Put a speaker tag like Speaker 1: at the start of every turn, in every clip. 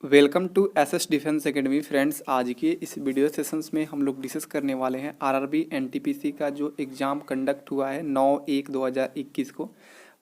Speaker 1: Welcome to SS defence academy friends. आज के इस वीडियो सेशंस में हम लोग डिस्कस करने वाले हैं आरआरबी एनटीपीसी का जो एग्ज़ाम कंडक्ट हुआ है 9/1/2021 को।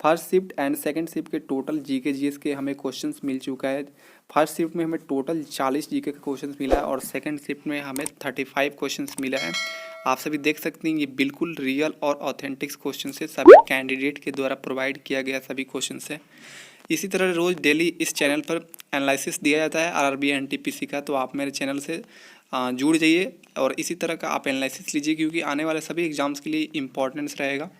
Speaker 1: First shift and second shift के टोटल जीके जीएस के हमें क्वेश्चंस मिल चुका है। फर्स्ट शिफ्ट में हमें टोटल 40 जीके का क्वेश्चंस मिला है और सेकंड शिफ्ट में हमें 35 क्वेश्चंस मिला है। आप सभी देख सकते हैं ये बिल्कुल रियल और ऑथेंटिक क्वेश्चन है, सभी कैंडिडेट के द्वारा प्रोवाइड किया गया सभी क्वेश्चन है। इसी तरह रोज़ डेली इस चैनल पर एनालिसिस दिया जाता है आरआरबी एनटीपीसी का, तो आप मेरे चैनल से जुड़ जाइए और इसी तरह का आप एनालिसिस लीजिए क्योंकि आने वाले सभी एग्जाम्स के लिए इम्पोर्टेंस रहेगा।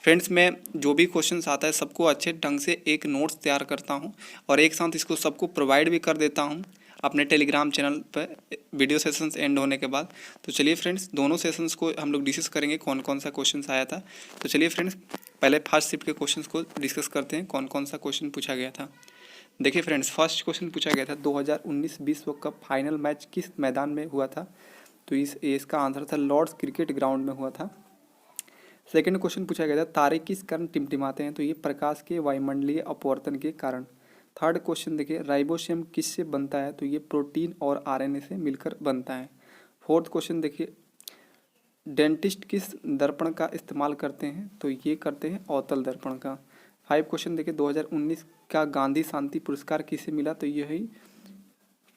Speaker 1: फ्रेंड्स, मैं जो भी क्वेश्चंस आता है सबको अच्छे ढंग से एक नोट्स तैयार करता हूं और एक साथ इसको सबको प्रोवाइड भी कर देता हूं अपने टेलीग्राम चैनल पर वीडियो सेशंस एंड होने के बाद। तो चलिए फ्रेंड्स, दोनों सेशंस को हम लोग डिस्कस करेंगे कौन कौन सा क्वेश्चंस आया था। तो चलिए फ्रेंड्स, पहले फर्स्ट शिफ्ट के क्वेश्चंस को डिस्कस करते हैं कौन कौन सा क्वेश्चन पूछा गया था। देखिए फ्रेंड्स, फर्स्ट क्वेश्चन पूछा गया था 2019 विश्व कप फाइनल मैच किस मैदान में हुआ था। तो इसका आंसर था लॉर्ड्स क्रिकेट ग्राउंड में हुआ था। सेकंड क्वेश्चन पूछा गया था तारे किस कारण टिमटिमाते हैं। तो ये प्रकाश के वायुमंडलीय अपवर्तन के कारण। थर्ड क्वेश्चन देखिए राइबोसोम किससे बनता है। तो ये प्रोटीन और आरएनए से मिलकर बनता है। फोर्थ क्वेश्चन देखिए डेंटिस्ट किस दर्पण का इस्तेमाल करते हैं। तो ये करते हैं अवतल दर्पण का। फाइव क्वेश्चन देखिए 2019 का गांधी शांति पुरस्कार किसे मिला। तो यही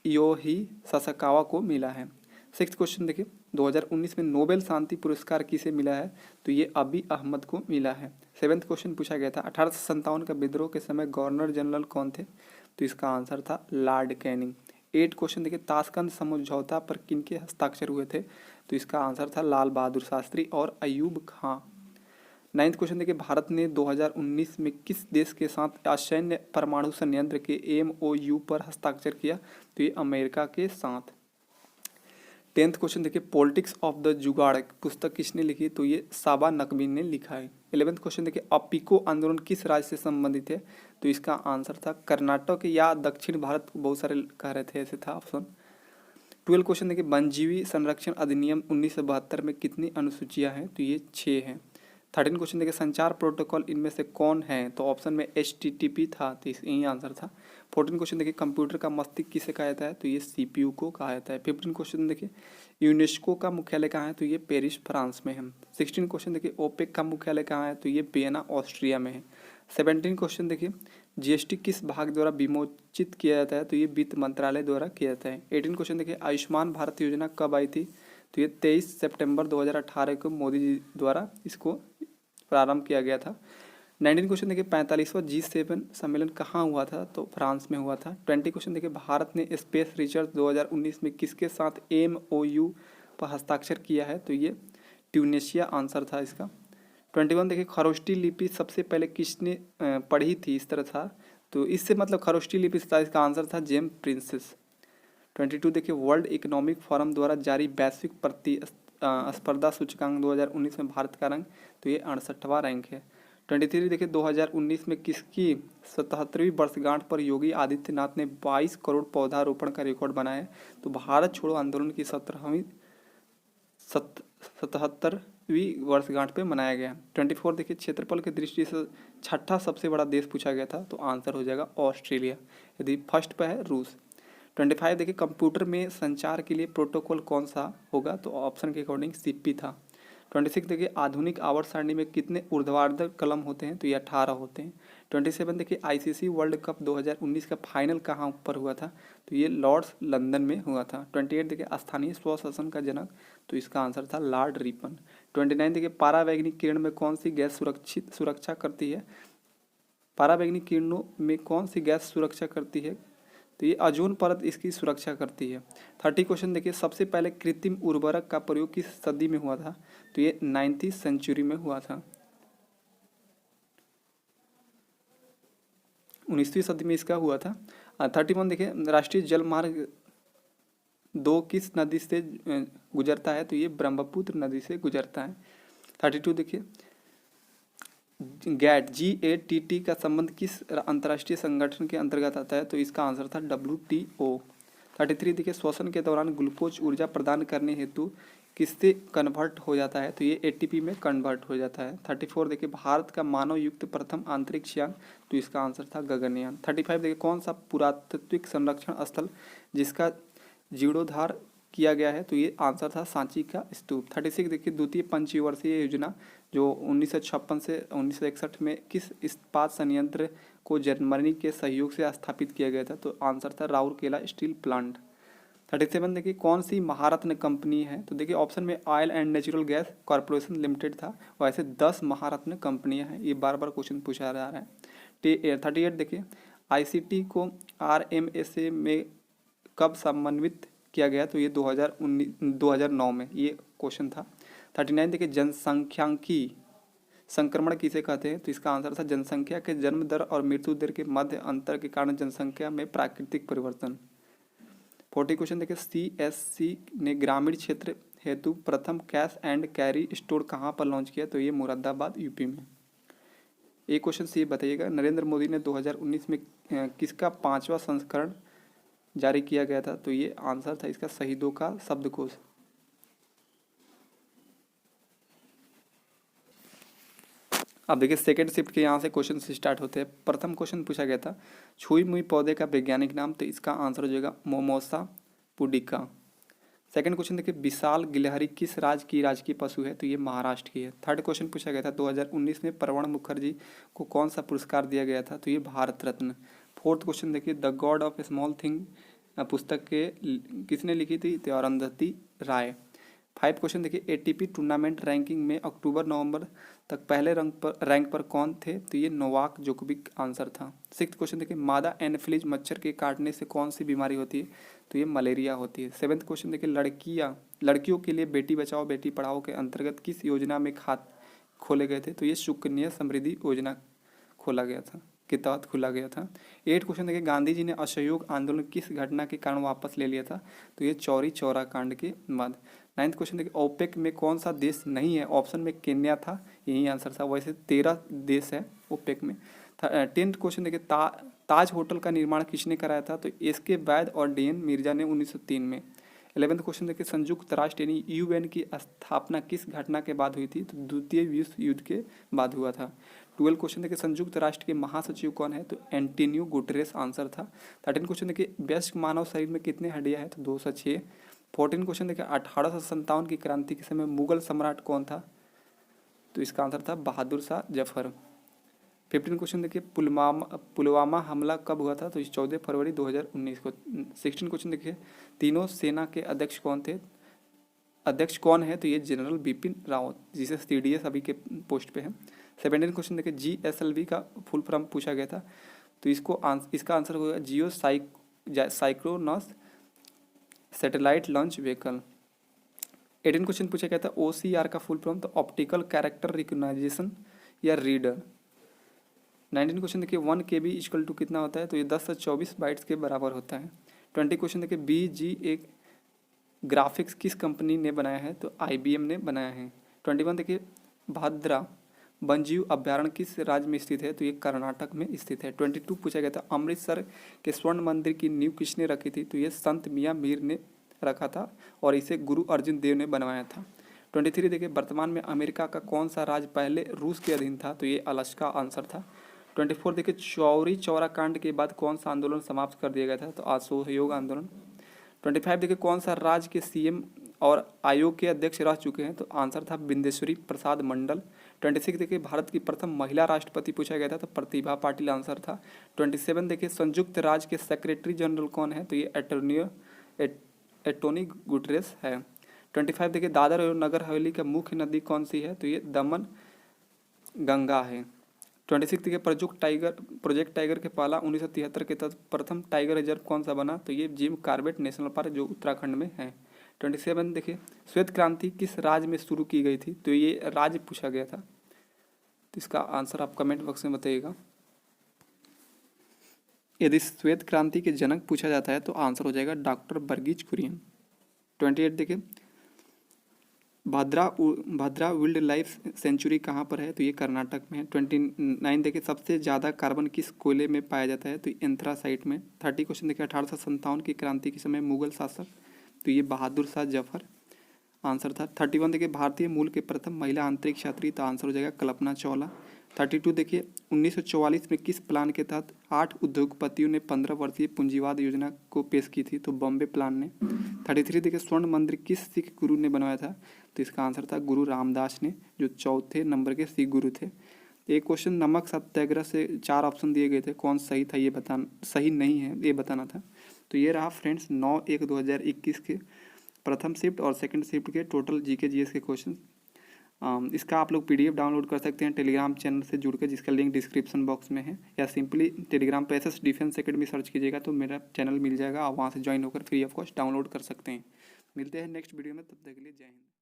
Speaker 1: योही सासाकावा को मिला है। सिक्स क्वेश्चन देखिए 2019 में नोबेल शांति पुरस्कार किसे मिला है। तो ये अबी अहमद को मिला है। सेवेंथ क्वेश्चन पूछा गया था 1857 का विद्रोह के समय गवर्नर जनरल कौन थे। तो इसका आंसर था लॉर्ड कैनिंग। एट क्वेश्चन देखिए ताशकंद समझौता पर किनके हस्ताक्षर हुए थे। तो इसका आंसर था लाल बहादुर शास्त्री और अयूब खां। नाइन्थ क्वेश्चन देखिए भारत ने 2019 में किस देश के साथ असैन्य परमाणु संयंत्र के एमओयू पर हस्ताक्षर किया। तो ये अमेरिका के साथ। टेंथ क्वेश्चन देखिए पॉलिटिक्स ऑफ द जुगाड़ पुस्तक किसने लिखी। तो ये साबा नकवी ने लिखा है। 11th क्वेश्चन देखिए अपिको आंदोलन किस राज्य से संबंधित है। तो इसका आंसर था कर्नाटक या दक्षिण भारत, बहुत सारे कह रहे थे, ऐसे था ऑप्शन। 12 क्वेश्चन देखिए वन्यजीवी संरक्षण अधिनियम 1972 में कितनी अनुसूचियां हैं। तो ये 6 हैं। 13 क्वेश्चन देखिए संचार प्रोटोकॉल इनमें से कौन है। तो ऑप्शन में HTTP था, तो यही आंसर था। 14 क्वेश्चन देखिए कंप्यूटर का मस्तिष्क किसे कहा जाता है। तो ये CPU को कहा जाता है। 15 क्वेश्चन देखिए यूनेस्को का मुख्यालय कहाँ है। तो ये पेरिस फ्रांस में है। 16 क्वेश्चन देखिए ओपेक का मुख्यालय कहाँ है। तो ये वियना ऑस्ट्रिया में है। 17 क्वेश्चन देखिए GST किस भाग द्वारा विमोचित किया जाता है। तो ये वित्त मंत्रालय द्वारा किया जाता है। 18 क्वेश्चन देखिए आयुष्मान भारत योजना कब आई थी। तो ये 23 सितंबर 2018 को मोदी जी द्वारा इसको प्रारंभ किया गया था। 19 क्वेश्चन देखिए 45वां G7 सम्मेलन कहाँ हुआ था। तो फ्रांस में हुआ था। 20 क्वेश्चन देखिए भारत ने स्पेस रिसर्च 2019 में किसके साथ MOU पर हस्ताक्षर किया है। तो ये ट्यूनेशिया आंसर था इसका। 21 देखिए खरोष्टी लिपि सबसे पहले किसने पढ़ी थी, इस तरह था। तो इससे मतलब खरोष्टी लिपि था, इसका आंसर था जेम्स प्रिंसेस। 22 देखिए वर्ल्ड इकोनॉमिक फोरम द्वारा जारी वैश्विक प्रतिस्पर्धा सूचकांक 2019 में भारत का रैंक। तो ये 68वां रैंक है। 23 देखिए 2019 में किसकी 77वीं वर्षगांठ पर योगी आदित्यनाथ ने 22 करोड़ पौधारोपण का रिकॉर्ड बनाया है। तो भारत छोड़ो आंदोलन की 77वीं वर्षगांठ पे मनाया गया। 24 देखिए क्षेत्रफल की दृष्टि से छठा सबसे बड़ा देश पूछा गया था। तो आंसर हो जाएगा ऑस्ट्रेलिया, यदि फर्स्ट पे है रूस। 25 देखिए कंप्यूटर में संचार के लिए प्रोटोकॉल कौन सा होगा। तो ऑप्शन के अकॉर्डिंग CP था। 26 देखिए आधुनिक आवर्त सारणी में कितने ऊर्ध्वाधर कलम होते हैं। तो ये 18 होते हैं। 27 देखिए ICC वर्ल्ड कप 2019 का फाइनल कहाँ पर हुआ था। तो ये लॉर्ड्स लंदन में हुआ था। 28 देखिए स्थानीय स्वशासन का जनक। तो इसका आंसर था लॉर्ड रिपन। 29 देखिए पारावैंगनिक किरण में कौन सी गैस सुरक्षा करती है। पारावैंगनिक किरणों में कौन सी गैस सुरक्षा करती है। तो ये ओजोन परत इसकी सुरक्षा करती है। 30 क्वेश्चन देखिए सबसे पहले कृत्रिम उर्वरक का प्रयोग किस सदी में हुआ था। तो ये 9वीं सेंचुरी में हुआ था, 19वीं सदी में इसका हुआ था। 31 देखिए राष्ट्रीय जल मार्ग 2 किस नदी से गुजरता है। तो ये ब्रह्मपुत्र नदी से गुजरता है। 32 देखिए GATT का संबंध किस अंतर्राष्ट्रीय संगठन के अंतर्गत आता है। तो इसका आंसर था WTO। 33 देखिए श्वसन के दौरान ग्लूकोज ऊर्जा प्रदान करने हेतु किससे कन्वर्ट हो जाता है, तो ये एटीपी में कन्वर्ट हो जाता है। 34 देखिए भारत का मानव युक्त प्रथम अंतरिक्ष यान, तो इसका आंसर था गगनयान। 35 देखिए कौन सा पुरातात्विक संरक्षण स्थल जिसका जीर्णोद्धार किया गया है, तो ये आंसर था सांची का स्तूप। 36 देखिए द्वितीय पंचवर्षीय योजना जो 1956 से 1961 में किस इस्पात संयंत्र को जर्मनी के सहयोग से स्थापित किया गया था, तो आंसर था राउरकेला स्टील प्लांट। 37 देखिए कौन सी महारत्न कंपनी है, तो देखिए ऑप्शन में oil and natural gas corporation limited था, वैसे 10 महारत्न कंपनियां हैं, ये बार बार क्वेश्चन पूछा जा रहा है। 38 देखिए आईसीटी को आरएमएसए में कब समन्वित किया गया, तो ये 2009 में ये क्वेश्चन था। 39 देखिए जनसंख्यांकी संक्रमण किसे कहते हैं, तो इसका आंसर था जनसंख्या के जन्म दर और मृत्यु दर के मध्य अंतर के कारण जनसंख्या में प्राकृतिक परिवर्तन। 40 क्वेश्चन देखिए सीएससी ने ग्रामीण क्षेत्र हेतु प्रथम कैश एंड कैरी स्टोर कहाँ पर लॉन्च किया, तो ये मुरादाबाद यूपी में। एक क्वेश्चन सी बताइएगा नरेंद्र मोदी ने 2019 में किसका 5वां संस्करण जारी किया गया था, तो ये आंसर था इसका शहीदों का शब्दकोश। अब देखिए सेकेंड शिफ्ट के यहाँ से क्वेश्चन स्टार्ट होते हैं। प्रथम क्वेश्चन पूछा गया था छुई मुई पौधे का वैज्ञानिक नाम, तो इसका आंसर हो जाएगा मोमोसा पुडिका। सेकंड क्वेश्चन देखिए विशाल गिलहरी किस राज्य की राजकीय पशु है, तो ये महाराष्ट्र की है। थर्ड क्वेश्चन पूछा गया था 2019 में प्रणब मुखर्जी को कौन सा पुरस्कार दिया गया था, तो ये भारत रत्न। फोर्थ क्वेश्चन देखिए the God of A small thing पुस्तक के किसने लिखी थी, तो अरुंधति राय। 5 क्वेश्चन देखिए एटीपी टूर्नामेंट रैंकिंग में अक्टूबर नवंबर तक पहले रैंक पर कौन थे, तो ये नोवाक जोकोविक आंसर था। 6 क्वेश्चन देखिए मादा एनफ्लिज मच्छर के काटने से कौन सी बीमारी होती है, तो ये मलेरिया होती है। 7th क्वेश्चन देखिए लड़कियों के लिए बेटी बचाओ बेटी पढ़ाओ के अंतर्गत किस योजना में खाते खोले गए थे, तो ये सुकन्या समृद्धि योजना खोला गया था के तहत खोला गया था। 8 क्वेश्चन देखिए गांधी जी ने असहयोग आंदोलन किस घटना के कारण वापस ले लिया था, तो ये चौरी चौरा कांड के बाद। 9th क्वेश्चन देखिए ओपेक में कौन सा देश नहीं है, ऑप्शन में केन्या था, यही आंसर था, वैसे 13 देश है ओपेक में। 10th क्वेश्चन देखिए ताज होटल का निर्माण किसने कराया था, तो इसके वैद और डीएन मिर्जा ने 1903 में। 11th क्वेश्चन देखिए संयुक्त राष्ट्र यानी यूएन की स्थापना किस घटना के बाद हुई थी, तो द्वितीय विश्व युद्ध के बाद हुआ था। 12 क्वेश्चन देखिए संयुक्त राष्ट्र के महासचिव कौन है, तो एंटोनियो गुटेरेस आंसर था। 13 क्वेश्चन देखिए वयस्क मानव शरीर में कितने हड्डियां हैं, तो 206। 14 क्वेश्चन देखिए 1857 की क्रांति के समय मुगल सम्राट कौन था, तो इसका आंसर था बहादुर शाह जफर। 15 क्वेश्चन देखिए पुलवामा हमला कब हुआ था, तो इस 14 फरवरी 2019 को। 16 क्वेश्चन देखिए तीनों सेना के अध्यक्ष कौन है, तो ये जनरल बिपिन रावत जिसे सीडीएस अभी के पोस्ट पे है। 17 क्वेश्चन देखिए जीएसएलवी का फुल फॉर्म पूछा गया था, तो इसका आंसर होगा जियो synchronous satellite launch vehicle. 18 question पूछा गया था ओसीआर का फुल फॉर्म, तो ऑप्टिकल कैरेक्टर रिकॉग्निशन या रीडर। 19 क्वेश्चन देखिए 1 KB इक्वल टू कितना होता है, तो ये 10 से 24 बाइट्स के बराबर होता है। 20 क्वेश्चन देखिए BGA ग्राफिक्स किस कंपनी ने बनाया है, तो IBM ने बनाया है। 21 देखिए भाद्रा वन्यजीव अभ्यारण्य किस राज्य में स्थित है, तो ये कर्नाटक में स्थित है। 22 पूछा गया था अमृतसर के स्वर्ण मंदिर की नींव किसने रखी थी, तो ये संत मियाँ मीर ने रखा था और इसे गुरु अर्जुन देव ने बनवाया था। 23 देखिए वर्तमान में अमेरिका का कौन सा राज्य पहले रूस के अधीन था, तो ये अलास्का आंसर था। 24 देखिए चौरी चौरा कांड के बाद कौन सा आंदोलन समाप्त कर दिया गया था, तो असहयोग आंदोलन। 25 देखिए कौन सा राज्य के सीएम और आयोग के अध्यक्ष रह चुके हैं, तो आंसर था बिंदेश्वरी प्रसाद मंडल। 26 देखिए भारत की प्रथम महिला राष्ट्रपति पूछा गया था, तो प्रतिभा पाटिल आंसर था। 27 देखिए संयुक्त राज्य के सेक्रेटरी जनरल कौन है, तो ये एंटोनियो गुटेरेस है। 25 देखिए दादर और नगर हवेली का मुख्य नदी कौन सी है, तो ये दमन गंगा है। 26 देखिए प्रोजेक्ट टाइगर के पहला 1973 के तहत प्रथम टाइगर रिजर्व कौन सा बना, तो ये जिम कॉर्बेट नेशनल पार्क जो उत्तराखंड में है। 27 देखिए श्वेत क्रांति किस राज्य में शुरू की गई थी, तो ये राज्य पूछा गया था, तो इसका आंसर आप कमेंट बॉक्स में बताइएगा। यदि श्वेत क्रांति के जनक पूछा जाता है तो आंसर हो जाएगा डॉक्टर वर्गीज कुरियन। 28 देखिए भद्रा वाइल्ड लाइफ सेंचुरी कहाँ पर है, तो ये कर्नाटक में है। 29 देखिए सबसे ज़्यादा कार्बन किस कोयले में पाया जाता है, तो एंथ्रासाइट में। 30 क्वेश्चन देखिए 1857 की क्रांति के समय मुगल शासक, तो ये बहादुर शाह जफर आंसर था। 31 देखिए भारतीय मूल के प्रथम महिला अंतरिक्ष यात्री, तो आंसर हो जाएगा कल्पना चावला। 32 देखिए 1944 में किस प्लान के तहत 8 उद्योगपतियों ने 15 वर्षीय पूंजीवाद योजना को पेश की थी, तो बॉम्बे प्लान ने। 33 देखिए स्वर्ण मंदिर किस सिख गुरु ने बनवाया था, तो इसका आंसर था गुरु रामदास ने, जो चौथे नंबर के सिख गुरु थे। एक क्वेश्चन नमक सत्याग्रह से 4 ऑप्शन दिए गए थे, कौन सही था ये बताना, सही नहीं है ये बताना था। तो ये रहा फ्रेंड्स 9/1/2021 के प्रथम शिफ्ट और सेकंड शिफ्ट के टोटल जीके जीएस के क्वेश्चन। इसका आप लोग पीडीएफ डाउनलोड कर सकते हैं टेलीग्राम चैनल से जुड़कर, जिसका लिंक डिस्क्रिप्शन बॉक्स में है, या सिंपली टेलीग्राम पे एसएस डिफेंस एकेडमी सर्च कीजिएगा तो मेरा चैनल मिल जाएगा, आप वहाँ से ज्वाइन होकर फ्री ऑफ कॉस्ट डाउनलोड कर सकते हैं। मिलते हैं नेक्स्ट वीडियो में, तब तक के लिए जय हिंद।